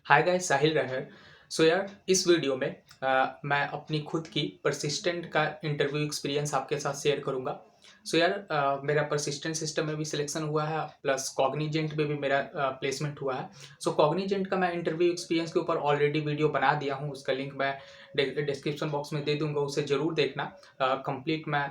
Hi guys, साहिल रहा। सो यार, इस वीडियो में मैं अपनी खुद की परसिस्टेंट का इंटरव्यू एक्सपीरियंस आपके साथ शेयर करूंगा। सो यार, मेरा परसिस्टेंट सिस्टम में भी सिलेक्शन हुआ है, प्लस कॉग्निजेंट में भी मेरा प्लेसमेंट हुआ है। सो कॉग्निजेंट का मैं इंटरव्यू एक्सपीरियंस के ऊपर ऑलरेडी वीडियो बना दिया हूँ, उसका लिंक मैं डिस्क्रिप्शन बॉक्स में दे दूंगा, उसे ज़रूर देखना। कंप्लीट मैं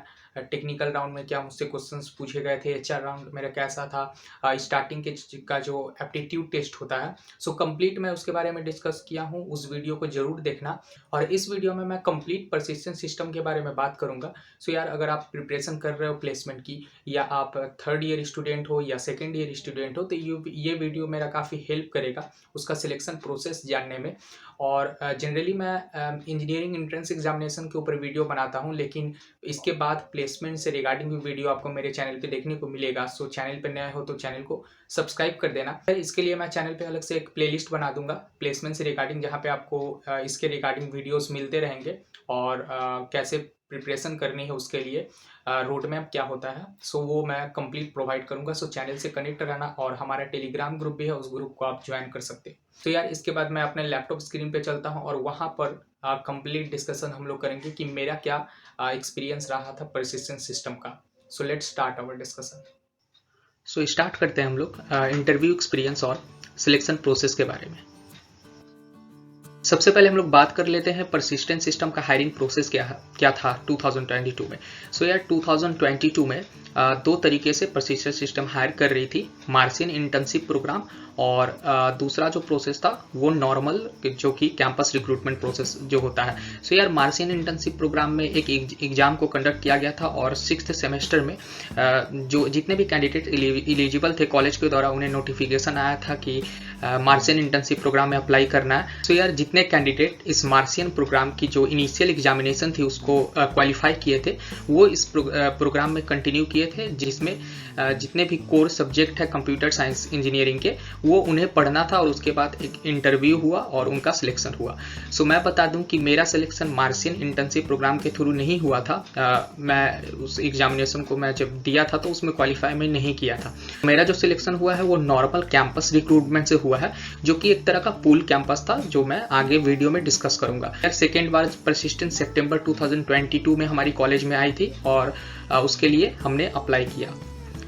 टेक्निकल राउंड में क्या मुझसे क्वेश्चंस पूछे गए थे, एचआर राउंड मेरा कैसा था, स्टार्टिंग के का जो एप्टीट्यूड टेस्ट होता है, सो कंप्लीट मैं उसके बारे में डिस्कस किया हूँ। उस वीडियो को जरूर देखना। और इस वीडियो में मैं कंप्लीट परसिस्टेंट सिस्टम के बारे में बात करूंगा। सो यार, अगर आप प्रिपरेशन कर रहे हो प्लेसमेंट की, या आप थर्ड ईयर स्टूडेंट हो या सेकेंड ईयर स्टूडेंट हो, तो ये वीडियो मेरा काफ़ी हेल्प करेगा उसका सिलेक्शन प्रोसेस जानने में। और जनरली मैं इंजीनियरिंग एंट्रेंस एग्जामिनेशन के ऊपर वीडियो बनाता हूँ, लेकिन इसके बाद प्लेसमेंट से रिगार्डिंग भी वीडियो आपको मेरे चैनल पे देखने को मिलेगा। सो चैनल पे नया हो तो चैनल को सब्सक्राइब कर देना। इसके लिए मैं चैनल पे अलग से एक प्लेलिस्ट बना दूंगा प्लेसमेंट से रिगार्डिंग, जहाँ पे आपको इसके रिगार्डिंग वीडियोस मिलते रहेंगे, और कैसे प्रिपरेशन करनी है उसके लिए रोड मैप क्या होता है, सो वो मैं कंप्लीट प्रोवाइड करूंगा। सो चैनल से कनेक्ट रहना, और हमारा टेलीग्राम ग्रुप भी है, उस ग्रुप को आप ज्वाइन कर सकते हैं। तो यार, इसके बाद मैं अपने लैपटॉप स्क्रीन पे चलता हूँ, और वहाँ पर कंप्लीट डिस्कशन हम लोग करेंगे कि मेरा क्या एक्सपीरियंस रहा था परसिस्टेंट सिस्टम का। So let's start our discussion. So start करते हैं हम लोग इंटरव्यू एक्सपीरियंस और सिलेक्शन प्रोसेस के बारे में। सबसे पहले हम लोग बात कर लेते हैं परसिस्टेंट सिस्टम का हायरिंग प्रोसेस क्या था 2022 में। सो यार, 2022 में दो तरीके से परसिस्टेंट सिस्टम हायर कर रही थी, मार्सियन इंटर्नशिप प्रोग्राम, और दूसरा जो प्रोसेस था वो नॉर्मल, जो कि कैंपस रिक्रूटमेंट प्रोसेस जो होता है। सो यार, मार्सियन इंटर्नशिप प्रोग्राम में एक एग्जाम को कंडक्ट किया गया था, और 6th सेमेस्टर में जो जितने भी कैंडिडेट एलिजिबल थे कॉलेज के द्वारा, उन्हें नोटिफिकेशन आया था कि मार्सियन इंटर्नशिप प्रोग्राम में अप्लाई करना है। सो यार, जितने कैंडिडेट इस मार्सियन प्रोग्राम की जो इनिशियल एग्जामिनेशन थी उसको क्वालिफाई किए थे, वो इस प्रोग्राम में कंटिन्यू किए थे, जिसमें जितने भी कोर सब्जेक्ट है कंप्यूटर साइंस इंजीनियरिंग के, वो उन्हें पढ़ना था, और उसके बाद एक इंटरव्यू हुआ और उनका सिलेक्शन हुआ। सो मैं बता दूं कि मेरा सिलेक्शन मार्सियन इंटर्नशिप प्रोग्राम के थ्रू नहीं हुआ था। मैं उस एग्जामिनेशन को मैं जब दिया था तो उसमें क्वालिफाई मैं नहीं किया था। मेरा जो सिलेक्शन हुआ है वो नॉर्मल कैंपस रिक्रूटमेंट से हुआ है, जो कि एक तरह का पूल कैंपस था, जो मैं आगे वीडियो में डिस्कस करूंगा। सेकेंड बार परसिस्टेंट सितंबर 2022 में हमारी कॉलेज में आई थी, और उसके लिए हमने अप्लाई किया।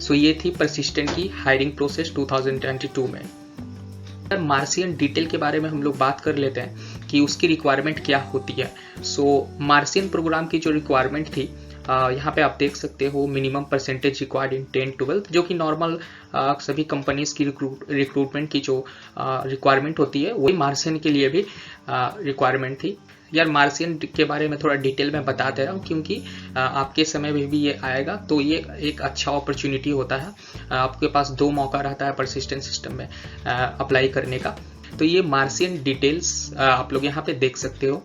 सो ये थी परसिस्टेंट की हायरिंग प्रोसेस 2022 में। मार्सियन डिटेल के बारे में हम लोग बात कर लेते हैं कि उसकी रिक्वायरमेंट क्या होती है। सो मार्सियन प्रोग्राम की जो रिक्वायरमेंट थी, यहाँ पे आप देख सकते हो मिनिमम परसेंटेज रिक्वायर्ड इन 10-12, जो कि नॉर्मल सभी कंपनीज की रिक्रूटमेंट की जो रिक्वायरमेंट होती है, वही मार्सियन के लिए भी रिक्वायरमेंट थी। यार, मार्सियन के बारे में थोड़ा डिटेल में बता दे रहा हूँ, क्योंकि आपके समय में भी ये आएगा, तो ये एक अच्छा अपॉर्चुनिटी होता है। आपके पास 2 मौका रहता है परसिस्टेंट सिस्टम में अप्लाई करने का। तो ये मार्सियन डिटेल्स आप लोग यहाँ पे देख सकते हो।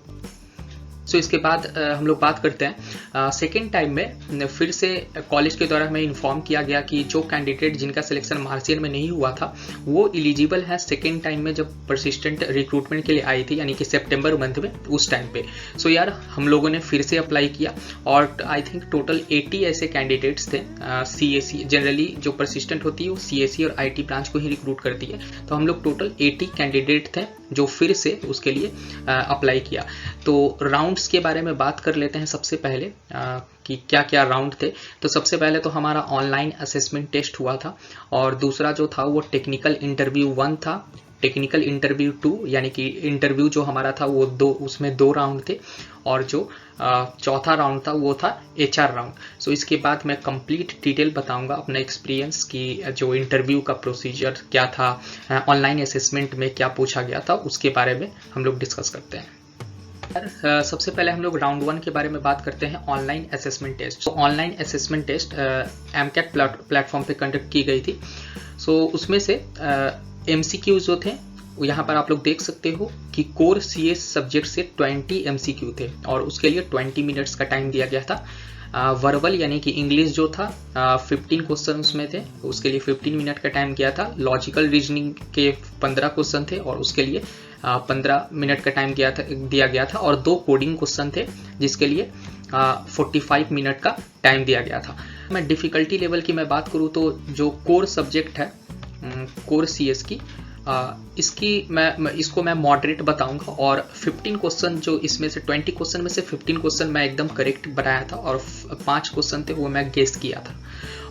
सो इसके बाद हम लोग बात करते हैं सेकेंड टाइम में फिर से कॉलेज के द्वारा हमें इन्फॉर्म किया गया कि जो कैंडिडेट जिनका सिलेक्शन मार्सियन में नहीं हुआ था, वो एलिजिबल है सेकेंड टाइम में जब परसिस्टेंट रिक्रूटमेंट के लिए आई थी, यानी कि सितंबर मंथ में, उस टाइम पे। सो यार, हम लोगों ने फिर से अप्लाई किया, और आई थिंक टोटल 80 ऐसे कैंडिडेट्स थे। CAC जनरली जो परसिस्टेंट होती है वो CAC और IT ब्रांच को ही रिक्रूट करती है, तो हम लोग टोटल 80 कैंडिडेट थे जो फिर से उसके लिए अप्लाई किया। तो राउंड्स के बारे में बात कर लेते हैं सबसे पहले कि क्या क्या राउंड थे। तो सबसे पहले तो हमारा ऑनलाइन असेसमेंट टेस्ट हुआ था, और दूसरा जो था वो टेक्निकल इंटरव्यू 1 था, टेक्निकल इंटरव्यू 2, यानी कि इंटरव्यू जो हमारा था वो उसमें 2 राउंड थे, और जो चौथा राउंड था वो था HR राउंड। सो इसके बाद मैं कंप्लीट डिटेल बताऊंगा अपना एक्सपीरियंस कि जो इंटरव्यू का प्रोसीजर क्या था, ऑनलाइन असेसमेंट में क्या पूछा गया था, उसके बारे में हम लोग डिस्कस करते हैं। सबसे पहले हम लोग राउंड 1 के बारे में बात करते हैं, ऑनलाइन असेसमेंट टेस्ट। तो online assessment test MCAT platform पे कंडक्ट की गई थी। सो उसमें से MCQ जो थे, यहाँ पर आप लोग देख सकते हो कि कोर CS सब्जेक्ट से 20 MCQ थे, और उसके लिए 20 मिनट्स का टाइम दिया गया था। वर्बल यानी कि इंग्लिश जो था 15 क्वेश्चन उसमें थे, उसके लिए 15 मिनट का टाइम किया था। लॉजिकल रीजनिंग के 15 क्वेश्चन थे, और उसके लिए 15 मिनट का टाइम दिया गया था, और 2 कोडिंग क्वेश्चन थे जिसके लिए 45 मिनट का टाइम दिया गया था। मैं डिफ़िकल्टी लेवल की मैं बात करूँ तो जो कोर सब्जेक्ट है कोर CS की, इसकी इसको मैं मॉडरेट बताऊंगा और 15 क्वेश्चन जो इसमें से 20 क्वेश्चन में से 15 क्वेश्चन मैं एकदम करेक्ट बनाया था और 5 क्वेश्चन थे वो मैं गेस किया था।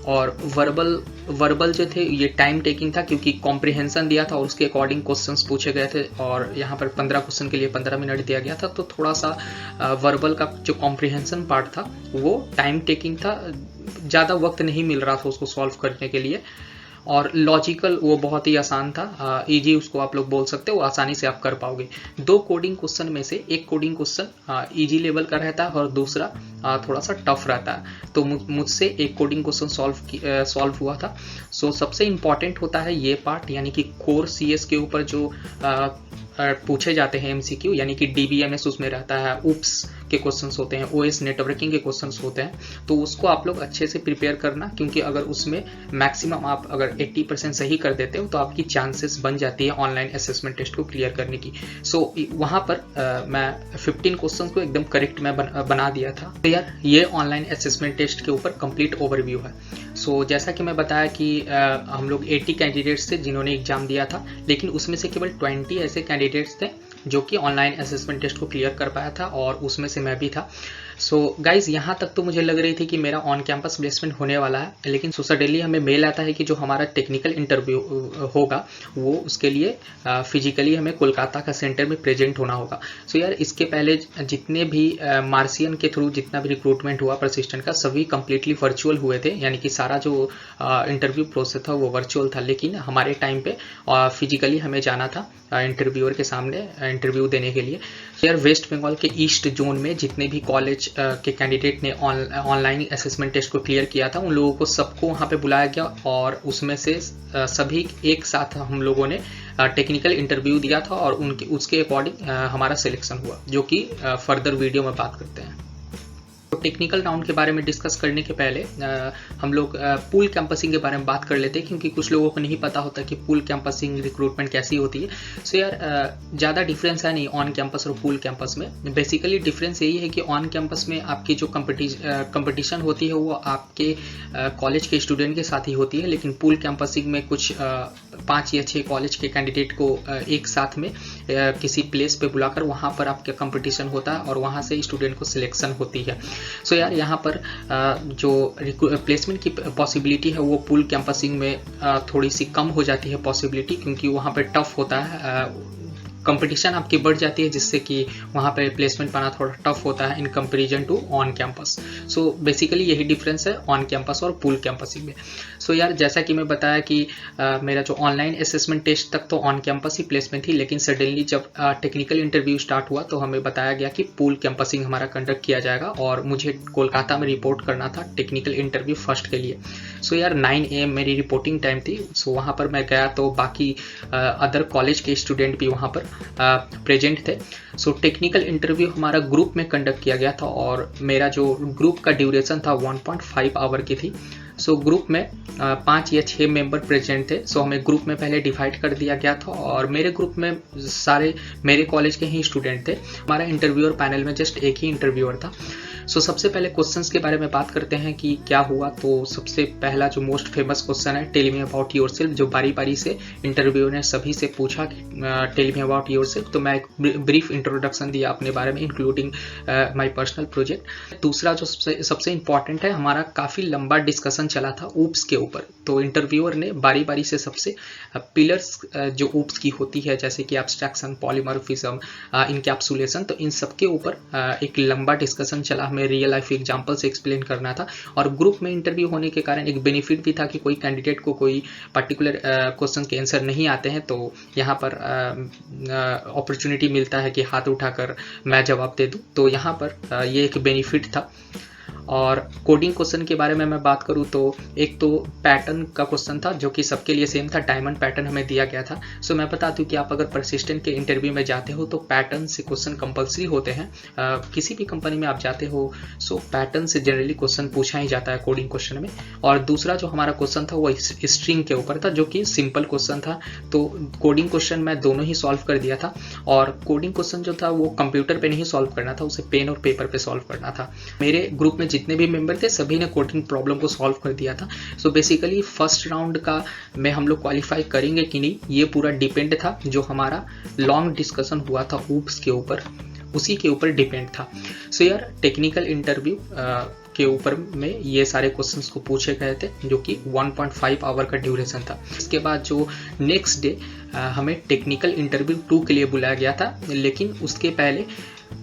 और वर्बल जो थे ये टाइम टेकिंग था क्योंकि कॉम्प्रिहेंशन दिया था और उसके अकॉर्डिंग क्वेश्चंस पूछे गए थे और यहाँ पर 15 क्वेश्चन के लिए 15 मिनट दिया गया था, तो थोड़ा सा वर्बल का जो कॉम्प्रिहेंशन पार्ट था वो टाइम टेकिंग था, ज़्यादा वक्त नहीं मिल रहा था उसको सॉल्व करने के लिए। और लॉजिकल वो बहुत ही आसान था, इजी उसको आप लोग बोल सकते हो, आसानी से आप कर पाओगे। 2 कोडिंग क्वेश्चन में से एक कोडिंग क्वेश्चन इजी लेवल का रहता है और दूसरा थोड़ा सा टफ रहता है। तो मुझसे एक कोडिंग क्वेश्चन सॉल्व हुआ था। सो सबसे इम्पॉर्टेंट होता है ये पार्ट, यानी कि कोर CS के ऊपर जो पूछे जाते हैं MCQ, यानी कि DBMS उसमें रहता है, UPS के क्वेश्चंस होते हैं, OS नेटवर्किंग के क्वेश्चंस होते हैं, तो उसको आप लोग अच्छे से प्रिपेयर करना, क्योंकि अगर उसमें मैक्सिमम आप अगर 80% सही कर देते हो तो आपकी चांसेस बन जाती है ऑनलाइन असेसमेंट टेस्ट को क्लियर करने की। सो वहाँ पर मैं 15 क्वेश्चन को एकदम करेक्ट मैं बना दिया था। तो यार ये ऑनलाइन असेसमेंट टेस्ट के ऊपर कंप्लीट ओवरव्यू है। सो जैसा कि मैं बताया कि हम लोग 80 कैंडिडेट्स थे जिन्होंने एग्जाम दिया था, लेकिन उसमें से केवल 20 ऐसे कैंडिडेट्स थे जो कि ऑनलाइन असेसमेंट टेस्ट को क्लियर कर पाया था और उसमें से मैं भी था। सो गाइज यहाँ तक तो मुझे लग रही थी कि मेरा ऑन कैंपस प्लेसमेंट होने वाला है, लेकिन सडनली हमें मेल आता है कि जो हमारा टेक्निकल इंटरव्यू होगा वो उसके लिए फिजिकली हमें कोलकाता का सेंटर में प्रेजेंट होना होगा। सो यार इसके पहले जितने भी मार्सियन के थ्रू जितना भी रिक्रूटमेंट हुआ परसिस्टेंट का, सभी कम्प्लीटली वर्चुअल हुए थे, यानी कि सारा जो इंटरव्यू प्रोसेस था वो वर्चुअल था। लेकिन हमारे टाइम पे फिजिकली हमें जाना था इंटरव्यूअर के सामने इंटरव्यू देने के लिए। यार वेस्ट बंगाल के ईस्ट जोन में जितने भी कॉलेज के कैंडिडेट ने ऑनलाइन असेसमेंट टेस्ट को क्लियर किया था, उन लोगों को सबको वहाँ पे बुलाया गया और उसमें से सभी एक साथ हम लोगों ने टेक्निकल इंटरव्यू दिया था और उसके अकॉर्डिंग हमारा सिलेक्शन हुआ, जो कि फर्दर वीडियो में बात करते हैं। तो टेक्निकल राउंड के बारे में डिस्कस करने के पहले हम लोग पूल कैंपसिंग के बारे में बात कर लेते हैं, क्योंकि कुछ लोगों को नहीं पता होता कि पूल कैंपसिंग रिक्रूटमेंट कैसी होती है। सो यार ज़्यादा डिफरेंस है नहीं ऑन कैंपस और पूल कैंपस में। बेसिकली डिफरेंस यही है कि ऑन कैंपस में आपकी जो कंपटीशन होती है वो आपके कॉलेज के स्टूडेंट के साथ ही होती है, लेकिन पूल कैंपसिंग में कुछ 5 या 6 कॉलेज के कैंडिडेट को एक साथ में किसी प्लेस पे बुलाकर वहाँ पर आपका कंपटीशन होता है और वहाँ से स्टूडेंट को सिलेक्शन होती है। सो यार यहाँ पर जो प्लेसमेंट की पॉसिबिलिटी है वो पूल कैंपसिंग में थोड़ी सी कम हो जाती है पॉसिबिलिटी, क्योंकि वहाँ पर टफ होता है, कंपटीशन आपकी बढ़ जाती है, जिससे कि वहाँ पे प्लेसमेंट पाना थोड़ा टफ होता है in comparison to on campus. So basically यही डिफरेंस है ऑन कैंपस और पूल कैंपसिंग में। सो यार जैसा कि मैं बताया कि मेरा जो ऑनलाइन असेसमेंट टेस्ट तक तो ऑन कैंपस ही प्लेसमेंट थी, लेकिन सडनली जब टेक्निकल इंटरव्यू स्टार्ट हुआ तो हमें बताया गया कि पूल कैंपसिंग हमारा कंडक्ट किया जाएगा और मुझे कोलकाता में रिपोर्ट करना था टेक्निकल इंटरव्यू फर्स्ट के लिए। सो यार 9 AM मेरी रिपोर्टिंग टाइम थी। सो वहाँ पर मैं गया तो बाकी अदर कॉलेज के स्टूडेंट भी वहाँ पर प्रेजेंट थे। सो टेक्निकल इंटरव्यू हमारा ग्रुप में कंडक्ट किया गया था और मेरा जो ग्रुप का ड्यूरेशन था 1.5 आवर की थी। सो ग्रुप में 5 या 6 मेंबर प्रेजेंट थे। सो हमें ग्रुप में पहले डिवाइड कर दिया गया था और मेरे ग्रुप में सारे मेरे कॉलेज के ही स्टूडेंट थे। हमारा इंटरव्यूअर पैनल में जस्ट एक ही इंटरव्यूअर था। सो सबसे पहले क्वेश्चंस के बारे में बात करते हैं कि क्या हुआ। तो सबसे पहला जो मोस्ट फेमस क्वेश्चन है, टेल मी अबाउट योरसेल्फ, जो बारी बारी से इंटरव्यूअर ने सभी से पूछा कि टेल मी अबाउट योरसेल्फ। तो मैं एक ब्रीफ इंट्रोडक्शन दिया अपने बारे में, इंक्लूडिंग माय पर्सनल प्रोजेक्ट। दूसरा जो सबसे इंपॉर्टेंट है, हमारा काफ़ी लंबा डिस्कशन चला था ऊप्स के ऊपर। तो इंटरव्यूअर ने बारी बारी से सबसे पिलर्स जो ऊप्स की होती है, जैसे कि एब्स्ट्रैक्शन, पॉलीमॉर्फिज्म, इनकैप्सुलेशन, तो इन सब के ऊपर एक लंबा डिस्कशन चला। हमें रियल लाइफ एग्जांपल से एक्सप्लेन करना था और ग्रुप में इंटरव्यू होने के कारण एक बेनिफिट भी था कि कोई कैंडिडेट को कोई पर्टिकुलर क्वेश्चन के आंसर नहीं आते हैं तो यहाँ पर अपॉर्चुनिटी मिलता है कि हाथ उठाकर मैं जवाब दे दूँ। तो यहाँ पर ये एक बेनिफिट था। और कोडिंग क्वेश्चन के बारे में मैं बात करूँ तो एक तो पैटर्न का क्वेश्चन था जो कि सबके लिए सेम था, डायमंड पैटर्न हमें दिया गया था। सो मैं बता दूं कि आप अगर परसिस्टेंट के इंटरव्यू में जाते हो तो पैटर्न से क्वेश्चन कंपलसरी होते हैं। किसी भी कंपनी में आप जाते हो सो पैटर्न से जनरली क्वेश्चन पूछा ही जाता है कोडिंग क्वेश्चन में। और दूसरा जो हमारा क्वेश्चन था वो स्ट्रिंग के ऊपर था, जो कि सिंपल क्वेश्चन था। तो कोडिंग क्वेश्चन मैं दोनों ही सॉल्व कर दिया था और कोडिंग क्वेश्चन जो था वो कंप्यूटर पर नहीं सॉल्व करना था, उसे पेन और पेपर पर सॉल्व करना था। मेरे ग्रुप में जितने भी मेंबर थे सभी ने कोडिंग प्रॉब्लम को सॉल्व कर दिया था। सो बेसिकली फर्स्ट राउंड का में हम लोग क्वालिफाई करेंगे कि नहीं, ये पूरा डिपेंड था। जो हमारा लॉन्ग डिस्कशन हुआ था ऊप्स के ऊपर, उसी के ऊपर डिपेंड था। सो यार टेक्निकल इंटरव्यू के ऊपर में ये सारे क्वेश्चंस को पूछे गए थे, जो कि 1.5 आवर का ड्यूरेशन था। इसके बाद जो नेक्स्ट डे हमें टेक्निकल इंटरव्यू 2 के लिए बुलाया गया था, लेकिन उसके पहले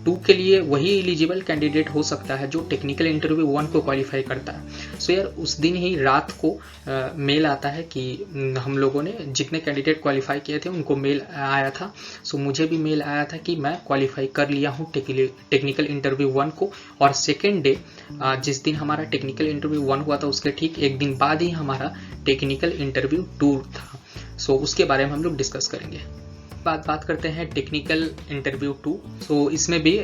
2 के लिए वही एलिजिबल कैंडिडेट हो सकता है जो टेक्निकल इंटरव्यू 1 को क्वालिफाई करता है। सो यार उस दिन ही रात को मेल आता है कि हम लोगों ने जितने कैंडिडेट क्वालिफाई किए थे उनको मेल आया था। सो मुझे भी मेल आया था कि मैं क्वालिफाई कर लिया हूँ टेक्निकल इंटरव्यू 1 को। और सेकेंड डे जिस दिन हमारा टेक्निकल इंटरव्यू 1 हुआ था उसके ठीक एक दिन बाद ही हमारा टेक्निकल इंटरव्यू 2 था। सो उसके बारे में हम लोग डिस्कस करेंगे। बात करते हैं टेक्निकल इंटरव्यू 2। सो इसमें भी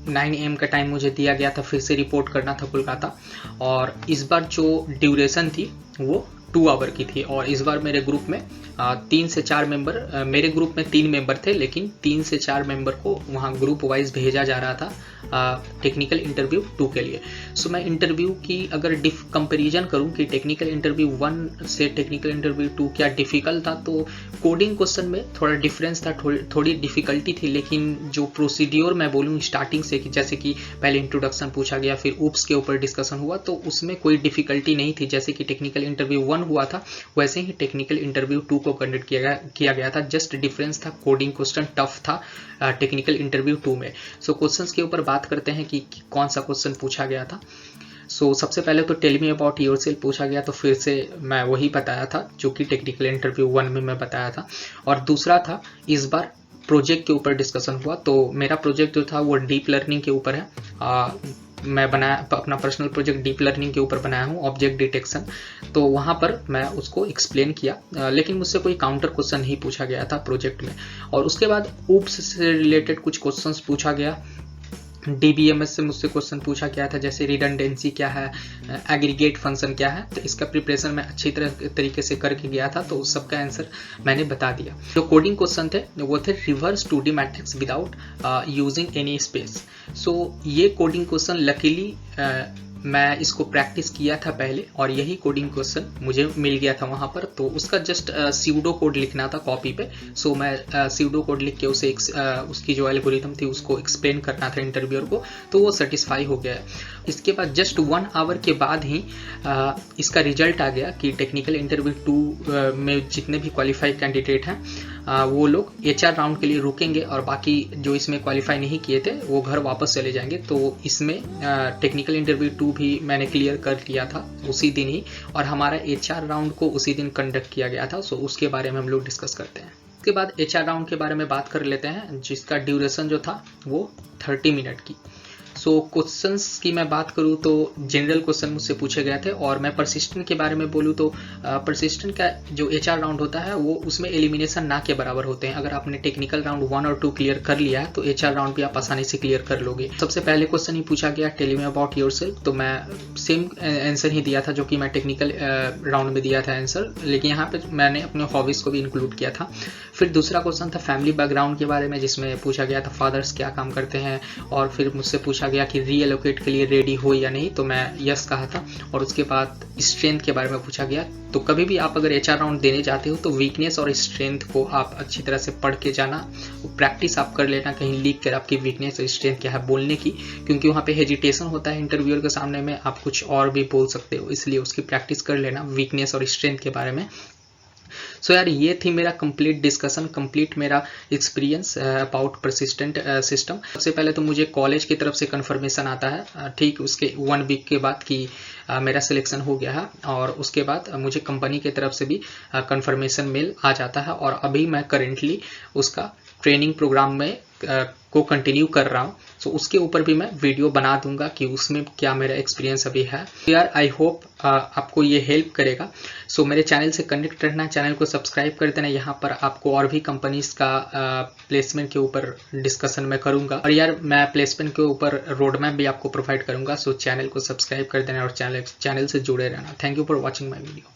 9 AM का टाइम मुझे दिया गया था, फिर से रिपोर्ट करना था कोलकाता। और इस बार जो ड्यूरेशन थी वो 2 आवर की थी। और इस बार मेरे ग्रुप में 3 से 4 मेंबर, मेरे ग्रुप में 3 मेंबर थे, लेकिन 3 से 4 मेंबर को वहाँ ग्रुप वाइज भेजा जा रहा था टेक्निकल इंटरव्यू 2 के लिए। सो मैं इंटरव्यू की अगर कंपेरिजन करूं कि टेक्निकल इंटरव्यू 1 से टेक्निकल इंटरव्यू 2 क्या डिफ़िकल्ट था, तो कोडिंग क्वेश्चन में थोड़ा डिफरेंस था, थोड़ी डिफ़िकल्टी थी। लेकिन जो प्रोसीड्योर मैं बोलूँ स्टार्टिंग से, कि जैसे कि पहले इंट्रोडक्शन पूछा गया, फिर ऊप्स के ऊपर डिस्कशन हुआ, तो उसमें कोई डिफ़िकल्टी नहीं थी। जैसे कि टेक्निकल इंटरव्यू 1 हुआ था वैसे ही टेक्निकल इंटरव्यू 2 को कंडक्ट किया गया था। जस्ट डिफरेंस था, कोडिंग क्वेश्चन टफ था टेक्निकल इंटरव्यू 2 में। सो क्वेश्चंस के ऊपर बात करते हैं कि कौन सा क्वेश्चन पूछा गया था। सो सबसे पहले तो टेल मी अबाउट योरसेल्फ पूछा गया, तो फिर से मैं वही बताया था जो कि टेक्निकल इंटरव्यू 1 में मैं बताया था। और दूसरा था इस बार प्रोजेक्ट के ऊपर डिस्कशन हुआ। तो मेरा प्रोजेक्ट जो था वो डीप लर्निंग के ऊपर है। मैं बनाया अपना पर्सनल प्रोजेक्ट डीप लर्निंग के ऊपर बनाया हूँ, ऑब्जेक्ट डिटेक्शन। तो वहाँ पर मैं उसको एक्सप्लेन किया, लेकिन मुझसे कोई काउंटर क्वेश्चन नहीं पूछा गया था प्रोजेक्ट में। और उसके बाद ऊप्स से रिलेटेड कुछ क्वेश्चंस पूछा गया। DBMS से मुझसे क्वेश्चन पूछा गया था, जैसे रिडंडेंसी क्या है, एग्रीगेट फंक्शन क्या है। तो इसका प्रिपरेशन मैं अच्छी तरीके से करके गया था, तो उस सब का आंसर मैंने बता दिया। जो कोडिंग क्वेश्चन थे वो थे reverse 2D matrix without using any space. So ये कोडिंग क्वेश्चन लकीली मैं इसको प्रैक्टिस किया था पहले, और यही कोडिंग क्वेश्चन मुझे मिल गया था वहाँ पर। तो उसका जस्ट स्यूडो कोड लिखना था कॉपी पे। सो मैं स्यूडो कोड लिख के उसे उसकी जो एल्गोरिथम थी उसको एक्सप्लेन करना था इंटरव्यूअर को, तो वो सेटिस्फाई हो गया। इसके बाद जस्ट 1 आवर के बाद ही इसका रिजल्ट आ गया कि टेक्निकल इंटरव्यू 2 में जितने भी क्वालिफाइड कैंडिडेट हैं वो लोग HR राउंड के लिए रुकेंगे, और बाकी जो इसमें क्वालिफाई नहीं किए थे वो घर वापस चले जाएंगे। तो इसमें टेक्निकल इंटरव्यू 2 भी मैंने क्लियर कर लिया था उसी दिन ही, और हमारा HR राउंड को उसी दिन कंडक्ट किया गया था। सो उसके बारे में हम लोग डिस्कस करते हैं। उसके बाद HR राउंड के बारे में बात कर लेते हैं, जिसका ड्यूरेशन जो था वो 30 मिनट की। सो क्वेश्चंस की मैं बात करूँ तो जनरल क्वेश्चन मुझसे पूछे गए थे। और मैं परसिस्टेंट के बारे में बोलूँ तो परसिस्टेंट का जो HR राउंड होता है वो उसमें एलिमिनेशन ना के बराबर होते हैं। अगर आपने टेक्निकल राउंड 1 और 2 क्लियर कर लिया है तो HR राउंड भी आप आसानी से क्लियर कर लोगे। सबसे पहले क्वेश्चन ही पूछा गया टेल मी अबाउट योरसेल्फ, तो मैं सेम आंसर ही दिया था जो कि मैं टेक्निकल राउंड में दिया था आंसर, लेकिन यहाँ पे मैंने अपने हॉबीज़ को भी इंक्लूड किया था। फिर दूसरा क्वेश्चन था फैमिली बैकग्राउंड के बारे में, जिसमें पूछा गया था फादर्स क्या काम करते हैं। और फिर मुझसे पूछा गया कि रीएलोकेट के लिए रेडी हो या नहीं, तो मैं यस कहा था। और उसके बाद स्ट्रेंथ के बारे में पूछा गया। तो कभी भी आप अगर HR राउंड देने जाते हो तो वीकनेस और स्ट्रेंथ को आप अच्छी तरह से पढ़ के जाना, प्रैक्टिस आप कर लेना, कहीं लिख कर आपकी वीकनेस और स्ट्रेंथ क्या है बोलने की, क्योंकि वहाँ पे हेजिटेशन होता है इंटरव्यूअर के सामने में, आप कुछ और भी बोल सकते हो, इसलिए उसकी प्रैक्टिस कर लेना वीकनेस और स्ट्रेंथ के बारे में। सो यार ये थी मेरा कंप्लीट डिस्कशन, कंप्लीट मेरा एक्सपीरियंस अबाउट परसिस्टेंट सिस्टम। सबसे पहले तो मुझे कॉलेज की तरफ से कंफर्मेशन आता है, ठीक उसके 1 वीक के बाद कि मेरा सिलेक्शन हो गया है। और उसके बाद मुझे कंपनी की तरफ से भी कंफर्मेशन मेल आ जाता है। और अभी मैं करेंटली उसका ट्रेनिंग प्रोग्राम में को कंटिन्यू कर रहा हूँ। सो उसके ऊपर भी मैं वीडियो बना दूंगा कि उसमें क्या मेरा एक्सपीरियंस अभी है। तो यार आई होप आपको ये हेल्प करेगा। सो मेरे चैनल से कनेक्ट रहना, चैनल को सब्सक्राइब कर देना। यहाँ पर आपको और भी कंपनीज का प्लेसमेंट के ऊपर डिस्कशन मैं करूँगा, और यार मैं प्लेसमेंट के ऊपर रोड मैप भी आपको प्रोवाइड करूँगा। सो चैनल को सब्सक्राइब कर देना और चैनल से जुड़े रहना। Thank you for watching my video.